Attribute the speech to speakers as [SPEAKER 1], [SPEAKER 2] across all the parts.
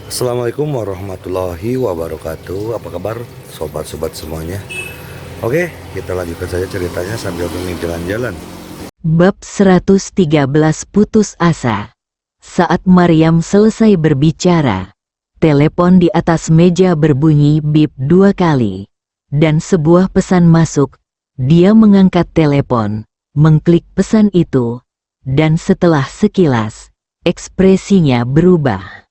[SPEAKER 1] Assalamualaikum warahmatullahi wabarakatuh. Apa kabar sobat-sobat semuanya? Oke, kita lanjutkan saja ceritanya sambil jalan-jalan.
[SPEAKER 2] Bab 113 Putus Asa. Saat Maryam selesai berbicara, telepon di atas meja berbunyi bip 2 kali. Dan sebuah pesan masuk. Dia mengangkat telepon, mengklik pesan itu, dan setelah sekilas, ekspresinya berubah.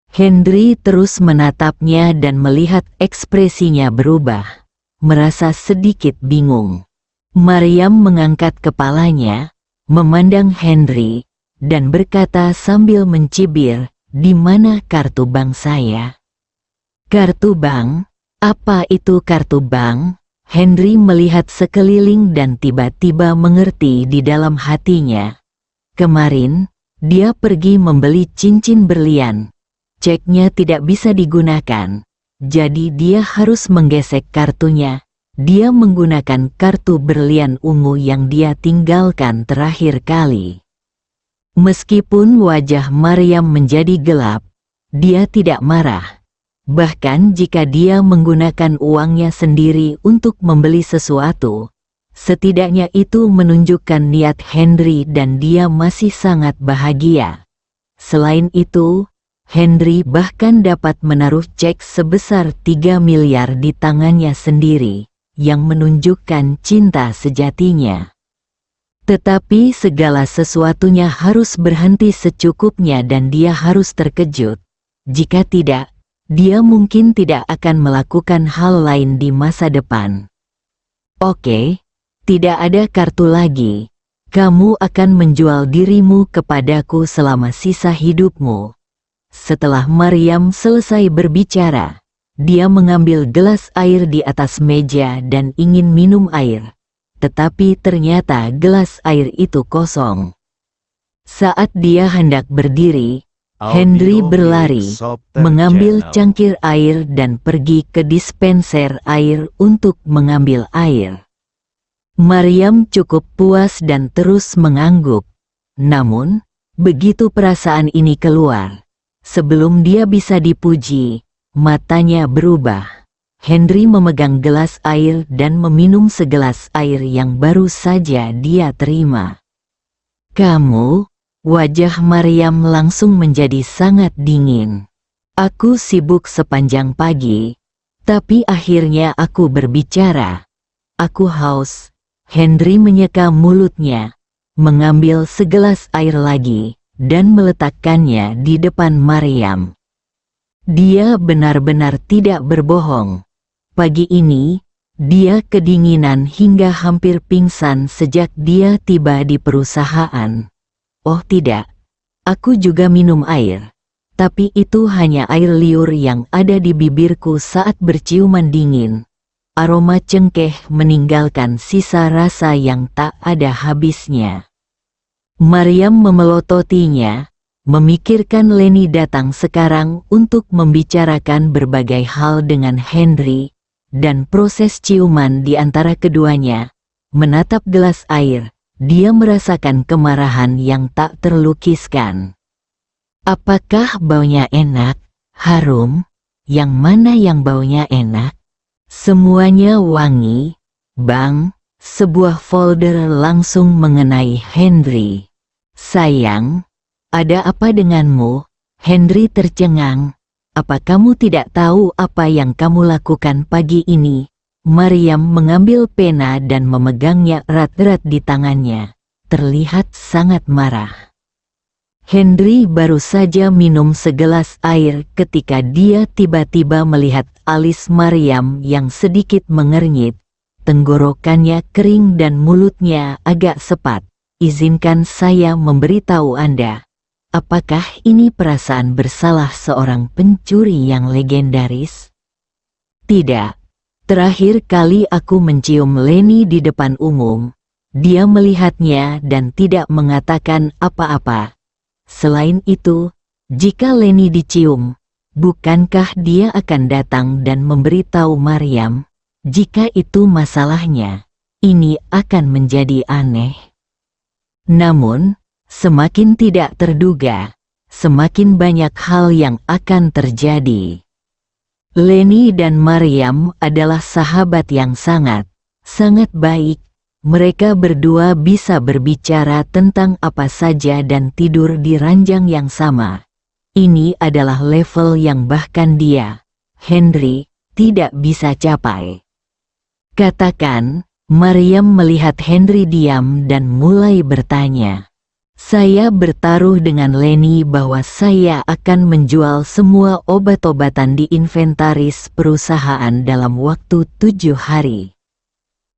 [SPEAKER 2] Henry terus menatapnya dan melihat ekspresinya berubah, merasa sedikit bingung. Maryam mengangkat kepalanya, memandang Henry, dan berkata sambil mencibir, "Di mana kartu bank saya?" "Kartu bank? Apa itu kartu bank?" Henry melihat sekeliling dan tiba-tiba mengerti di dalam hatinya. Kemarin, dia pergi membeli cincin berlian. Ceknya tidak bisa digunakan, jadi dia harus menggesek kartunya. Dia menggunakan kartu berlian ungu yang dia tinggalkan terakhir kali. Meskipun wajah Maryam menjadi gelap, dia tidak marah. Bahkan jika dia menggunakan uangnya sendiri untuk membeli sesuatu, setidaknya itu menunjukkan niat Henry dan dia masih sangat bahagia. Selain itu, Henry bahkan dapat menaruh cek sebesar 3 miliar di tangannya sendiri, yang menunjukkan cinta sejatinya. Tetapi segala sesuatunya harus berhenti secukupnya dan dia harus terkejut. Jika tidak, dia mungkin tidak akan melakukan hal lain di masa depan. "Oke, tidak ada kartu lagi. Kamu akan menjual dirimu kepadaku selama sisa hidupmu." Setelah Maryam selesai berbicara, dia mengambil gelas air di atas meja dan ingin minum air. Tetapi ternyata gelas air itu kosong. Saat dia hendak berdiri, Henry berlari, mengambil cangkir air dan pergi ke dispenser air untuk mengambil air. Maryam cukup puas dan terus mengangguk. Namun, begitu perasaan ini keluar, sebelum dia bisa dipuji, matanya berubah. Henry memegang gelas air dan meminum segelas air yang baru saja dia terima. "Kamu?" Wajah Maryam langsung menjadi sangat dingin. "Aku sibuk sepanjang pagi, tapi akhirnya aku berbicara. Aku haus." Henry menyeka mulutnya, mengambil segelas air lagi, dan meletakkannya di depan Maryam. Dia benar-benar tidak berbohong. Pagi ini, dia kedinginan hingga hampir pingsan sejak dia tiba di perusahaan. "Oh tidak, aku juga minum air. Tapi itu hanya air liur yang ada di bibirku saat berciuman dingin." Aroma cengkeh meninggalkan sisa rasa yang tak ada habisnya. Maryam memelototinya, memikirkan Lenny datang sekarang untuk membicarakan berbagai hal dengan Henry, dan proses ciuman di antara keduanya. Menatap gelas air, dia merasakan kemarahan yang tak terlukiskan. Apakah baunya enak, harum? Yang mana yang baunya enak? Semuanya wangi, Bang. Sebuah folder langsung mengenai Henry. "Sayang, ada apa denganmu?" Henry tercengang. "Apa kamu tidak tahu apa yang kamu lakukan pagi ini?" Maryam mengambil pena dan memegangnya erat-erat di tangannya, terlihat sangat marah. Henry baru saja minum segelas air ketika dia tiba-tiba melihat alis Maryam yang sedikit mengernyit. Tenggorokannya kering dan mulutnya agak sepat. "Izinkan saya memberitahu Anda. Apakah ini perasaan bersalah seorang pencuri yang legendaris?" "Tidak. Terakhir kali aku mencium Lenny di depan umum, dia melihatnya dan tidak mengatakan apa-apa. Selain itu, jika Lenny dicium, bukankah dia akan datang dan memberitahu Maryam? Jika itu masalahnya, ini akan menjadi aneh." Namun, semakin tidak terduga, semakin banyak hal yang akan terjadi. Leni dan Maryam adalah sahabat yang sangat baik. Mereka berdua bisa berbicara tentang apa saja dan tidur di ranjang yang sama. Ini adalah level yang bahkan dia, Henry, tidak bisa capai. Katakan, Maryam melihat Henry diam dan mulai bertanya. Saya bertaruh dengan Leni bahwa saya akan menjual semua obat-obatan di inventaris perusahaan dalam waktu 7 hari.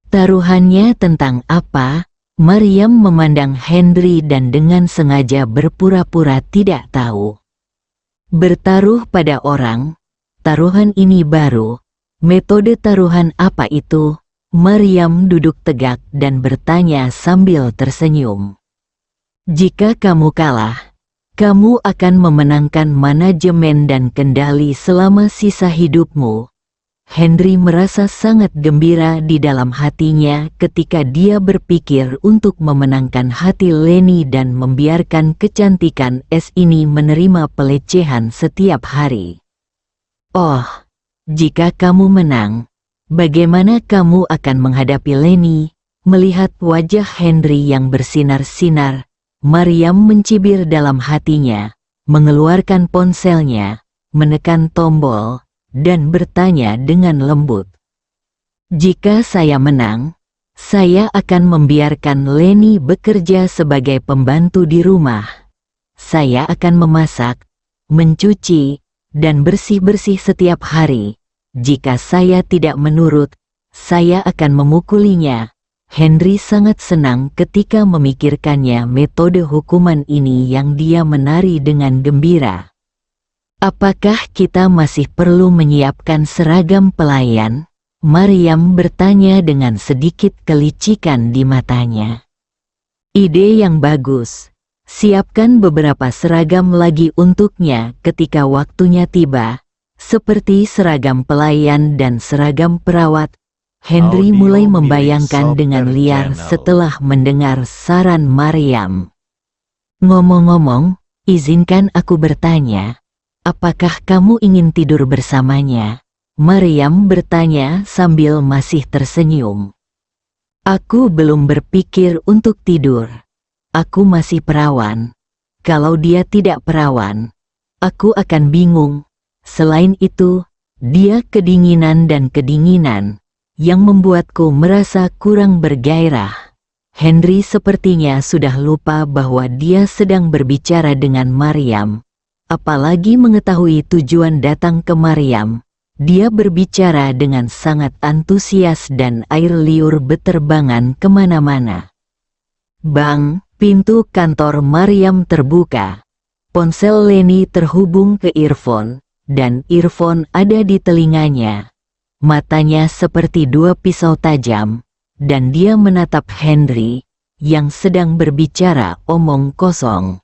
[SPEAKER 2] Taruhannya tentang apa? Maryam memandang Henry dan dengan sengaja berpura-pura tidak tahu. Bertaruh pada orang, taruhan ini baru. Metode taruhan apa itu? Maryam duduk tegak dan bertanya sambil tersenyum. Jika kamu kalah, kamu akan memenangkan manajemen dan kendali selama sisa hidupmu. Henry merasa sangat gembira di dalam hatinya ketika dia berpikir untuk memenangkan hati Leni dan membiarkan kecantikan es ini menerima pelecehan setiap hari. Oh, jika kamu menang, bagaimana kamu akan menghadapi Leni? Melihat wajah Henry yang bersinar-sinar, Maryam mencibir dalam hatinya, mengeluarkan ponselnya, menekan tombol, dan bertanya dengan lembut. Jika saya menang, saya akan membiarkan Leni bekerja sebagai pembantu di rumah. Saya akan memasak, mencuci, dan bersih-bersih setiap hari. Jika saya tidak menurut, saya akan memukulinya. Henry sangat senang ketika memikirkannya metode hukuman ini yang dia menari dengan gembira. Apakah kita masih perlu menyiapkan seragam pelayan? Maryam bertanya dengan sedikit kelicikan di matanya. Ide yang bagus. Siapkan beberapa seragam lagi untuknya ketika waktunya tiba, seperti seragam pelayan dan seragam perawat. Henry mulai membayangkan dengan liar setelah mendengar saran Maryam. Ngomong-ngomong, izinkan aku bertanya, apakah kamu ingin tidur bersamanya? Maryam bertanya sambil masih tersenyum. Aku belum berpikir untuk tidur. Aku masih perawan. Kalau dia tidak perawan, aku akan bingung. Selain itu, dia kedinginan dan kedinginan, yang membuatku merasa kurang bergairah. Henry sepertinya sudah lupa bahwa dia sedang berbicara dengan Maryam. Apalagi mengetahui tujuan datang ke Maryam, dia berbicara dengan sangat antusias dan air liur beterbangan kemana-mana. Bang, pintu kantor Maryam terbuka. Ponsel Leni terhubung ke earphone, dan earphone ada di telinganya. Matanya seperti dua pisau tajam, dan dia menatap Henry, yang sedang berbicara omong kosong.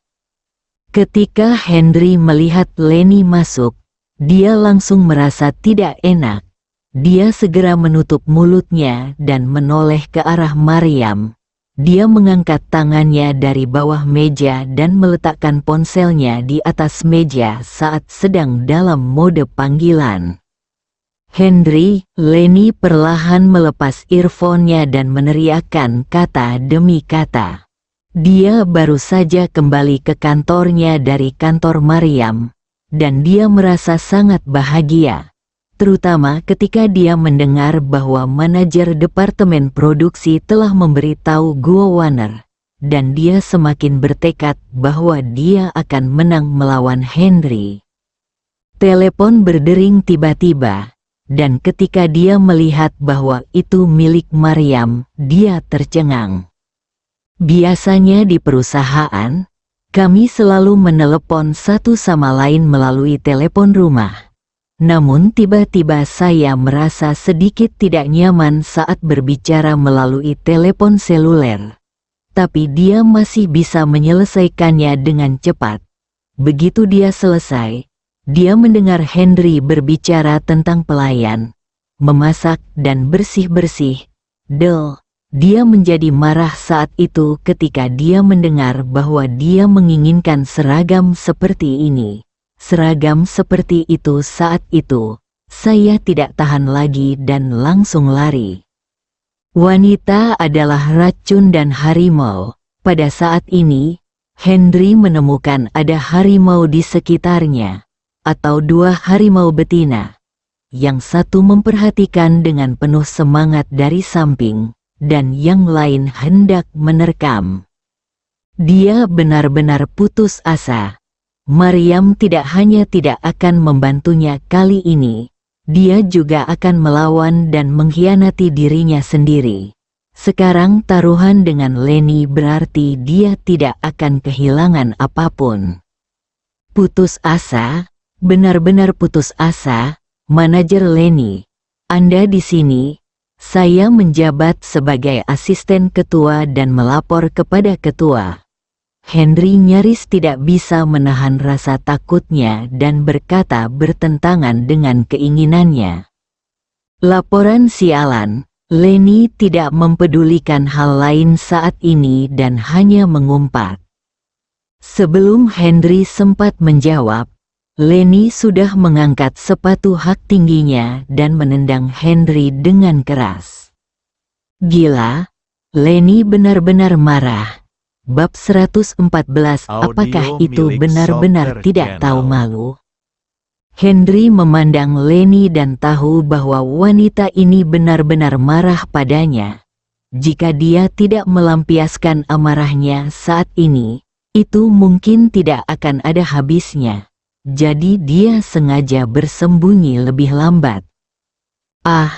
[SPEAKER 2] Ketika Henry melihat Leni masuk, dia langsung merasa tidak enak. Dia segera menutup mulutnya dan menoleh ke arah Maryam. Dia mengangkat tangannya dari bawah meja dan meletakkan ponselnya di atas meja saat sedang dalam mode panggilan. Henry, Leni perlahan melepas earphone-nya dan meneriakkan kata demi kata. Dia baru saja kembali ke kantornya dari kantor Maryam, dan dia merasa sangat bahagia. Terutama ketika dia mendengar bahwa manajer departemen produksi telah memberitahu Guo Warner, dan dia semakin bertekad bahwa dia akan menang melawan Henry. Telepon berdering tiba-tiba. Dan ketika dia melihat bahwa itu milik Maryam, dia tercengang. Biasanya di perusahaan, kami selalu menelepon satu sama lain melalui telepon rumah. Namun tiba-tiba saya merasa sedikit tidak nyaman saat berbicara melalui telepon seluler. Tapi dia masih bisa menyelesaikannya dengan cepat. Begitu dia selesai, dia mendengar Henry berbicara tentang pelayan, memasak dan bersih-bersih. Del, Dia menjadi marah saat itu ketika dia mendengar bahwa dia menginginkan seragam seperti ini. Seragam seperti itu saat itu, saya tidak tahan lagi dan langsung lari. Wanita adalah racun dan harimau. Pada saat ini, Henry menemukan ada harimau di sekitarnya, atau 2 harimau betina. Yang satu memperhatikan dengan penuh semangat dari samping, dan yang lain hendak menerkam. Dia benar-benar putus asa. Maryam tidak hanya tidak akan membantunya kali ini, dia juga akan melawan dan mengkhianati dirinya sendiri. Sekarang taruhan dengan Lenny berarti dia tidak akan kehilangan apapun. Putus asa, benar-benar putus asa, manajer Lenny. Anda di sini. Saya menjabat sebagai asisten ketua dan melapor kepada ketua. Henry nyaris tidak bisa menahan rasa takutnya dan berkata bertentangan dengan keinginannya. Laporan sialan, Lenny tidak mempedulikan hal lain saat ini dan hanya mengumpat. Sebelum Henry sempat menjawab, Lenny sudah mengangkat sepatu hak tingginya dan menendang Henry dengan keras. Gila, Lenny benar-benar marah. Bab 114. Apakah itu benar-benar tidak tahu malu? Henry memandang Lenny dan tahu bahwa wanita ini benar-benar marah padanya. Jika dia tidak melampiaskan amarahnya saat ini, itu mungkin tidak akan ada habisnya. Jadi dia sengaja bersembunyi lebih lambat. Ah,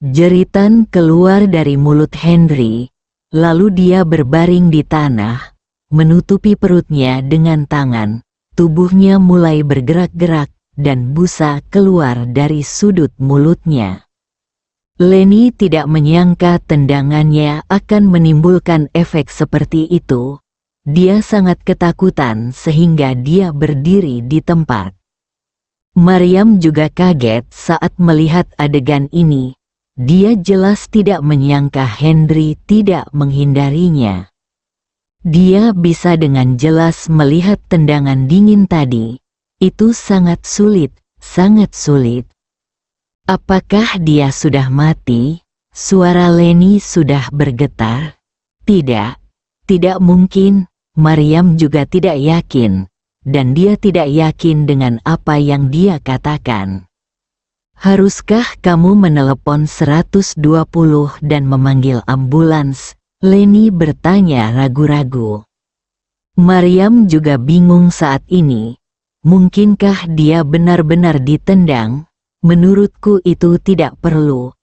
[SPEAKER 2] jeritan keluar dari mulut Henry, lalu dia berbaring di tanah, menutupi perutnya dengan tangan, tubuhnya mulai bergerak-gerak, dan busa keluar dari sudut mulutnya. Lenny tidak menyangka tendangannya akan menimbulkan efek seperti itu. Dia sangat ketakutan sehingga dia berdiri di tempat. Maryam juga kaget saat melihat adegan ini. Dia jelas tidak menyangka Henry tidak menghindarinya. Dia bisa dengan jelas melihat tendangan dingin tadi. Itu sangat sulit, sangat sulit. Apakah dia sudah mati? Suara Lenny sudah bergetar. Tidak, tidak mungkin. Maryam juga tidak yakin, dan dia tidak yakin dengan apa yang dia katakan. Haruskah kamu menelepon 120 dan memanggil ambulans? Lenny bertanya ragu-ragu. Maryam juga bingung saat ini. Mungkinkah dia benar-benar ditendang? Menurutku itu tidak perlu.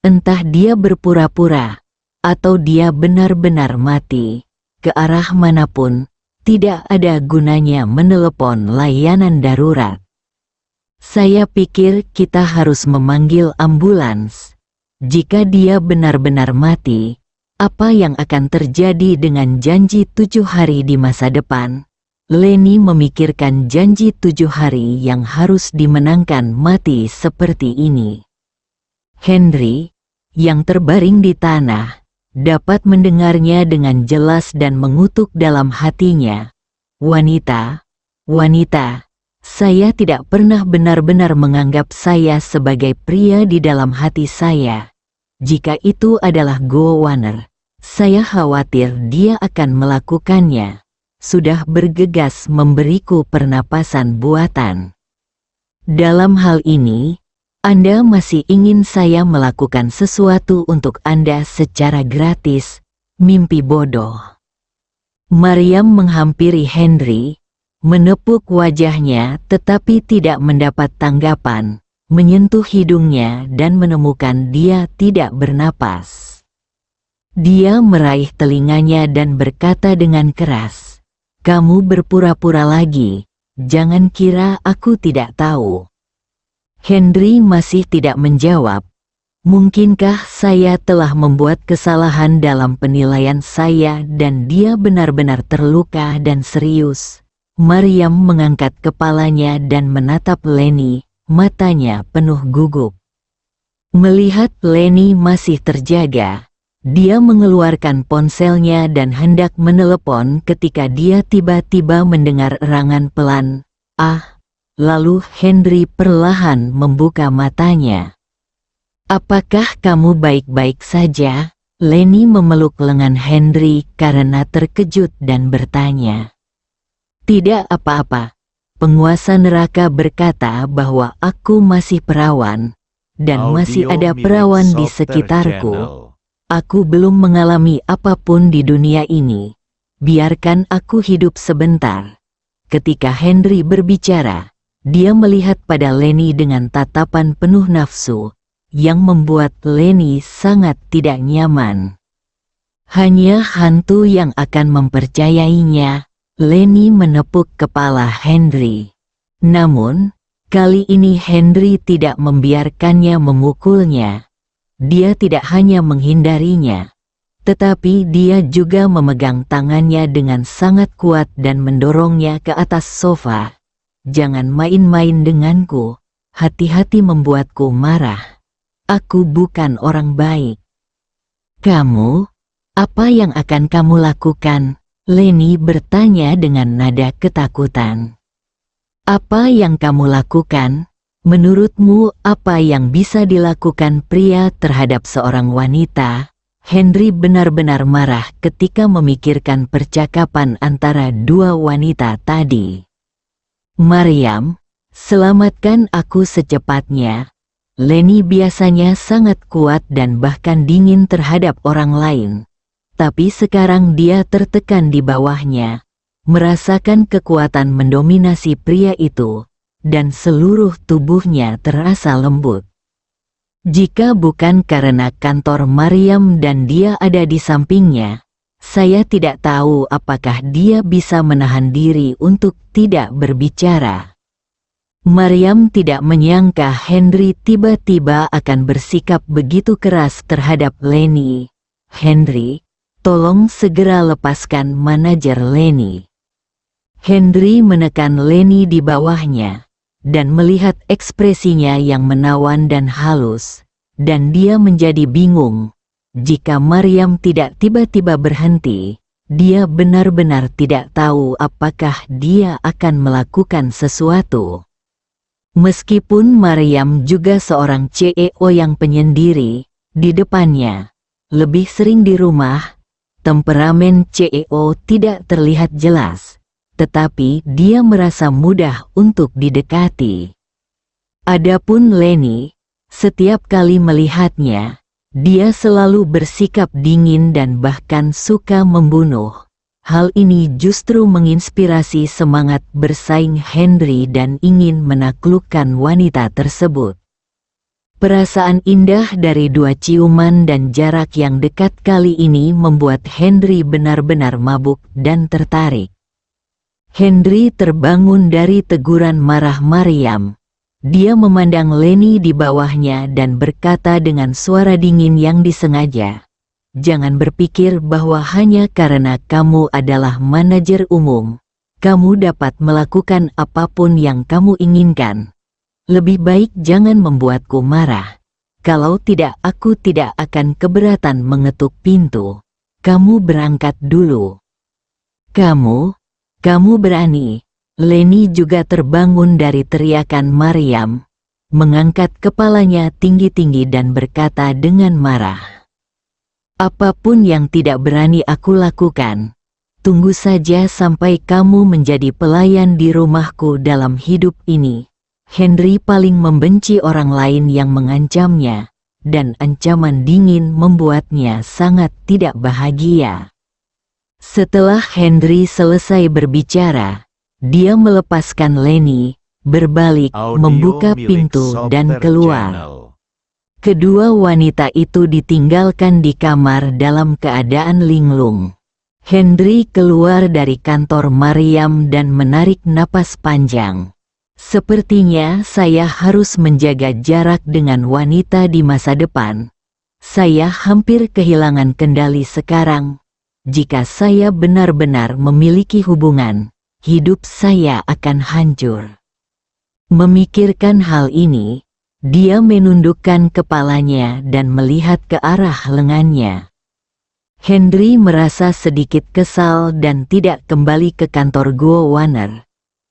[SPEAKER 2] Entah dia berpura-pura, atau dia benar-benar mati. Ke arah manapun, tidak ada gunanya menelepon layanan darurat. Saya pikir kita harus memanggil ambulans. Jika dia benar-benar mati, apa yang akan terjadi dengan janji 7 hari di masa depan? Lenny memikirkan janji 7 hari yang harus dimenangkan mati seperti ini. Henry, yang terbaring di tanah, dapat mendengarnya dengan jelas dan mengutuk dalam hatinya. Wanita, wanita, saya tidak pernah benar-benar menganggap saya sebagai pria di dalam hati saya. Jika itu adalah Gowaner, saya khawatir dia akan melakukannya. Sudah bergegas memberiku pernapasan buatan. Dalam hal ini, Anda masih ingin saya melakukan sesuatu untuk Anda secara gratis, mimpi bodoh. Maryam menghampiri Henry, menepuk wajahnya tetapi tidak mendapat tanggapan, menyentuh hidungnya dan menemukan dia tidak bernapas. Dia meraih telinganya dan berkata dengan keras, "Kamu berpura-pura lagi, jangan kira aku tidak tahu." Henry masih tidak menjawab. Mungkinkah saya telah membuat kesalahan dalam penilaian saya dan dia benar-benar terluka dan serius? Maryam mengangkat kepalanya dan menatap Lenny, matanya penuh gugup. Melihat Lenny masih terjaga, Dia mengeluarkan ponselnya dan hendak menelepon ketika dia tiba-tiba mendengar erangan pelan, "Ah!" Lalu Henry perlahan membuka matanya. "Apakah kamu baik-baik saja?" Lenny memeluk lengan Henry karena terkejut dan bertanya. "Tidak apa-apa." Penguasa neraka berkata bahwa aku masih perawan, dan masih ada perawan di sekitarku. Aku belum mengalami apapun di dunia ini. Biarkan aku hidup sebentar. Ketika Henry berbicara, dia melihat pada Lenny dengan tatapan penuh nafsu, yang membuat Lenny sangat tidak nyaman. Hanya hantu yang akan mempercayainya. Lenny menepuk kepala Henry. Namun, kali ini Henry tidak membiarkannya memukulnya. Dia tidak hanya menghindarinya, tetapi dia juga memegang tangannya dengan sangat kuat dan mendorongnya ke atas sofa. "Jangan main-main denganku, hati-hati membuatku marah. Aku bukan orang baik." "Kamu? Apa yang akan kamu lakukan?" Lenny bertanya dengan nada ketakutan. "Apa yang kamu lakukan? Menurutmu apa yang bisa dilakukan pria terhadap seorang wanita?" Henry benar-benar marah ketika memikirkan percakapan antara dua wanita tadi. "Maryam, selamatkan aku secepatnya." Lenny biasanya sangat kuat dan bahkan dingin terhadap orang lain. Tapi sekarang dia tertekan di bawahnya, merasakan kekuatan mendominasi pria itu, dan seluruh tubuhnya terasa lembut. Jika bukan karena kantor Maryam dan dia ada di sampingnya, saya tidak tahu apakah dia bisa menahan diri untuk tidak berbicara. Maryam tidak menyangka Henry tiba-tiba akan bersikap begitu keras terhadap Lenny. "Henry, tolong segera lepaskan manajer Lenny." Henry menekan Lenny di bawahnya, dan melihat ekspresinya yang menawan dan halus, dan dia menjadi bingung. Jika Maryam tidak tiba-tiba berhenti, dia benar-benar tidak tahu apakah dia akan melakukan sesuatu. Meskipun Maryam juga seorang CEO yang penyendiri, di depannya, lebih sering di rumah, temperamen CEO tidak terlihat jelas, tetapi dia merasa mudah untuk didekati. Adapun Lenny, setiap kali melihatnya, dia selalu bersikap dingin dan bahkan suka membunuh. Hal ini justru menginspirasi semangat bersaing Henry dan ingin menaklukkan wanita tersebut. Perasaan indah dari dua ciuman dan jarak yang dekat kali ini membuat Henry benar-benar mabuk dan tertarik. Henry terbangun dari teguran marah Maryam. Dia memandang Lenny di bawahnya dan berkata dengan suara dingin yang disengaja, "Jangan berpikir bahwa hanya karena kamu adalah manajer umum, kamu dapat melakukan apapun yang kamu inginkan. Lebih baik jangan membuatku marah. Kalau tidak, aku tidak akan keberatan mengetuk pintu. Kamu berangkat dulu." Kamu berani?" Lenny juga terbangun dari teriakan Maryam, mengangkat kepalanya tinggi-tinggi dan berkata dengan marah, "Apapun yang tidak berani aku lakukan, tunggu saja sampai kamu menjadi pelayan di rumahku dalam hidup ini." Henry paling membenci orang lain yang mengancamnya, dan ancaman dingin membuatnya sangat tidak bahagia. Setelah Henry selesai berbicara, dia melepaskan Lenny, berbalik, membuka pintu dan keluar. Kedua wanita itu ditinggalkan di kamar dalam keadaan linglung. Henry keluar dari kantor Maryam dan menarik napas panjang. "Sepertinya saya harus menjaga jarak dengan wanita di masa depan. Saya hampir kehilangan kendali sekarang. Jika saya benar-benar memiliki hubungan, hidup saya akan hancur." Memikirkan hal ini, dia menundukkan kepalanya dan melihat ke arah lengannya. Henry merasa sedikit kesal dan tidak kembali ke kantor Guo Warner.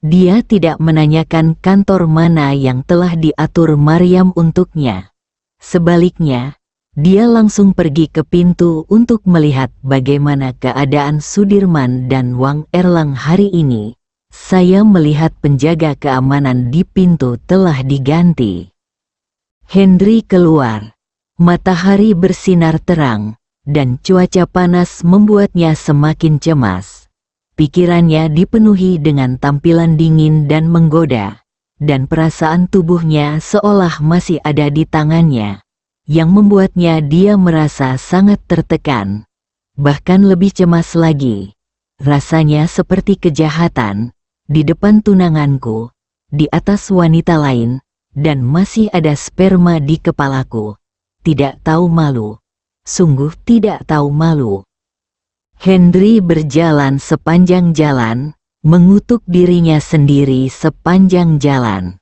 [SPEAKER 2] Dia tidak menanyakan kantor mana yang telah diatur Maryam untuknya. Sebaliknya, dia langsung pergi ke pintu untuk melihat bagaimana keadaan Sudirman dan Wang Erlang hari ini. Saya melihat penjaga keamanan di pintu telah diganti. Henry keluar. Matahari bersinar terang, dan cuaca panas membuatnya semakin cemas. Pikirannya dipenuhi dengan tampilan dingin dan menggoda, dan perasaan tubuhnya seolah masih ada di tangannya, yang membuatnya dia merasa sangat tertekan. Bahkan lebih cemas lagi. Rasanya seperti kejahatan, di depan tunanganku, di atas wanita lain, dan masih ada sperma di kepalaku. Tidak tahu malu. Sungguh tidak tahu malu. Henry berjalan sepanjang jalan, mengutuk dirinya sendiri sepanjang jalan.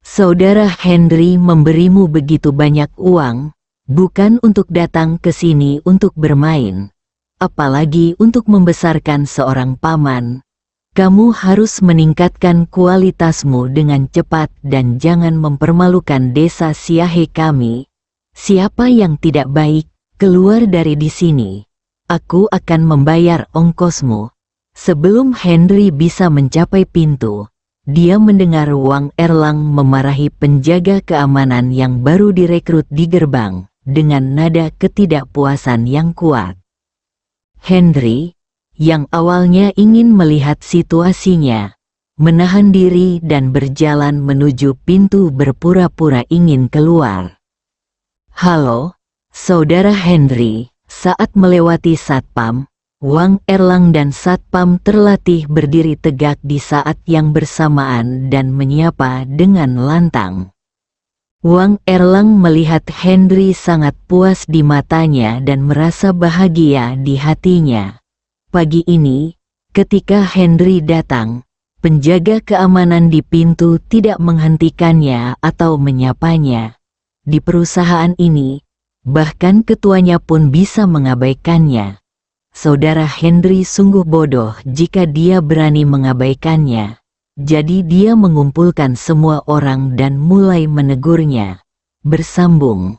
[SPEAKER 2] Saudara Henry memberimu begitu banyak uang, bukan untuk datang ke sini untuk bermain, apalagi untuk membesarkan seorang paman. Kamu harus meningkatkan kualitasmu dengan cepat dan jangan mempermalukan desa Siahe kami. Siapa yang tidak baik, keluar dari di sini. Aku akan membayar ongkosmu. Sebelum Henry bisa mencapai pintu, dia mendengar Wang Erlang memarahi penjaga keamanan yang baru direkrut di gerbang, dengan nada ketidakpuasan yang kuat. Henry, yang awalnya ingin melihat situasinya, menahan diri dan berjalan menuju pintu berpura-pura ingin keluar. Halo, Saudara Henry. Saat melewati Satpam, Wang Erlang dan Satpam terlatih berdiri tegak di saat yang bersamaan dan menyapa dengan lantang. Wang Erlang melihat Henry sangat puas di matanya dan merasa bahagia di hatinya. Pagi ini, ketika Henry datang, penjaga keamanan di pintu tidak menghentikannya atau menyapanya. Di perusahaan ini, bahkan ketuanya pun bisa mengabaikannya. Saudara Henry sungguh bodoh jika dia berani mengabaikannya. Jadi dia mengumpulkan semua orang dan mulai menegurnya. Bersambung.